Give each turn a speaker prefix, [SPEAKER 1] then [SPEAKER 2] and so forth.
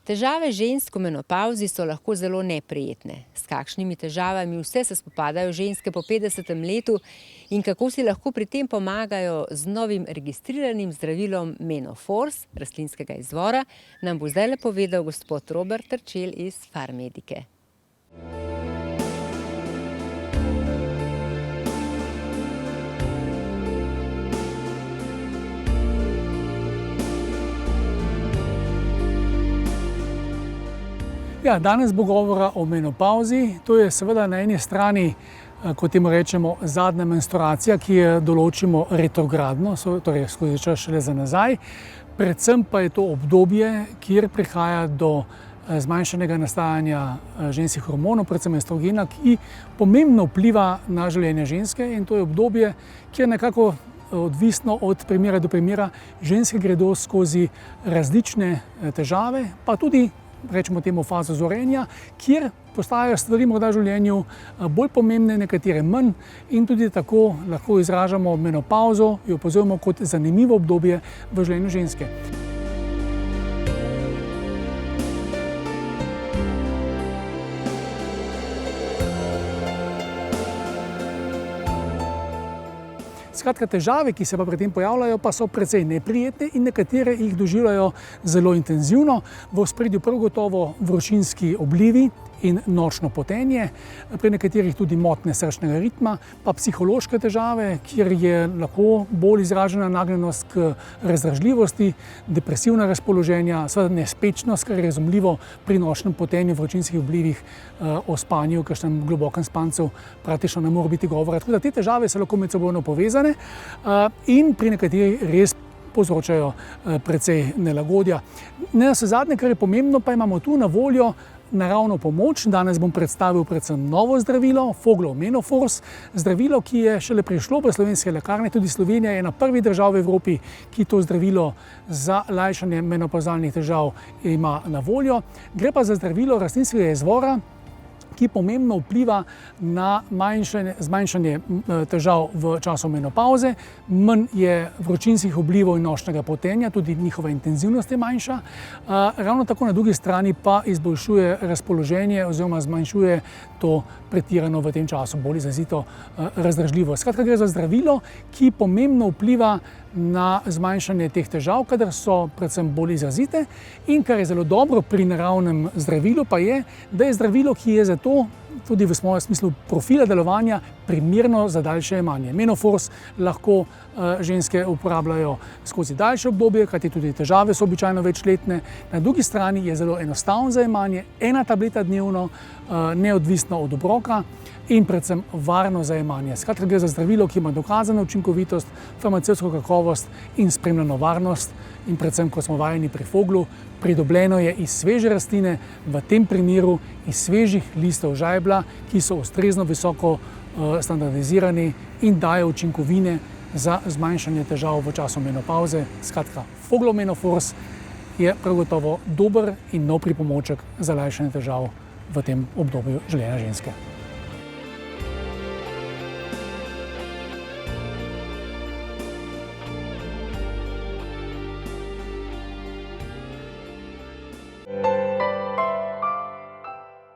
[SPEAKER 1] Težave žensk v menopavzi so lahko zelo neprijetne. S kakšnimi težavami vse se spopadajo ženske po 50. letu in kako si lahko pri tem pomagajo z novim registriranim zdravilom Menofors rastlinskega izvora, nam bo zdaj povedal gospod Robert Terčelj iz Farmedike.
[SPEAKER 2] Ja, danes bo govora o menopavzi. To je seveda na eni strani, kot temu rečemo, zadnja menstruacija, ki jo določimo retrogradno, torej skozi čas šele za nazaj. Predvsem pa je to obdobje, kjer prihaja do zmanjšanega nastajanja ženskih hormonov, predvsem estrogena, ki pomembno vpliva na življenje ženske, in to je obdobje, kjer nekako odvisno od primera do primera ženske gredo skozi različne težave, pa tudi rečemo temu fazo zorenja, kjer postajajo stvari morda v življenju bolj pomembne, nekatere manj, in tudi tako lahko izražamo menopavzo, jo opazujemo kot zanimivo obdobje v življenju ženske. Skratka, težave, ki se pa pri tem pojavljajo, pa so precej neprijetne in nekatere jih doživljajo zelo intenzivno. V ospredju prav gotovo vročinski oblivi in nočno potenje, pri nekaterih tudi motnje srčnega ritma, pa psihološke težave, kjer je lahko bolj izražena nagnjenost k razdražljivosti, depresivna razpoloženja, seveda nespečnost, kar je razumljivo pri nočnem potenju, vročinskih oblivih, o spanju, kakšnem globokem spancu praktično ne more biti govora. Tako da te težave so lahko med sebojno povezane in pri nekaterih res povzročajo precej nelagodja. Navsezadnje, kar je pomembno, pa imamo tu na voljo naravno pomoč. Danes bom predstavil predvsem novo zdravilo, Foglov Menofors, zdravilo, ki je šele prišlo v slovenske lekarne. Tudi Slovenija je ena prvih držav v Evropi, ki to zdravilo za lajšanje menopavzalnih težav ima na voljo. Gre pa za zdravilo rastlinskega izvora, ki pomembno vpliva na zmanjšanje težav v času menopavze. Manj je vročinskih oblivov in nočnega potenja, tudi njihova intenzivnost je manjša. Ravno tako na drugi strani pa izboljšuje razpoloženje oziroma zmanjšuje to pretirano v tem času bolj izrazito razdražljivost. Skratka, gre za zdravilo, ki pomembno vpliva na zmanjšanje teh težav, kadar so predvsem bolj izrazite, in kar je zelo dobro pri naravnem zdravilu, pa je, da je zdravilo, ki je zato tudi v svojem smislu profila delovanja primerno za daljše jemanje. Menofors lahko ženske uporabljajo skozi daljše obdobje, kajti tudi težave so običajno večletne. Na drugi strani je zelo enostavno za jemanje, 1 tableta dnevno, neodvisno od obroka in predvsem varno za jemanje. Skratka, gre za zdravilo, ki ima dokazano učinkovitost, farmacevtsko kakovost in spremljeno varnost, in predvsem, ko smo vajeni pri Foglu, pridobljeno je iz sveže rastline, v tem primeru iz svežih listov žajblja, ki so ustrezno visoko standardizirani in dajo učinkovine za zmanjšanje težav v času menopavze. Skratka, Foglov Menofors je prav gotovo dober in nov pripomoček za lajšanje težav v tem obdobju življenja ženske.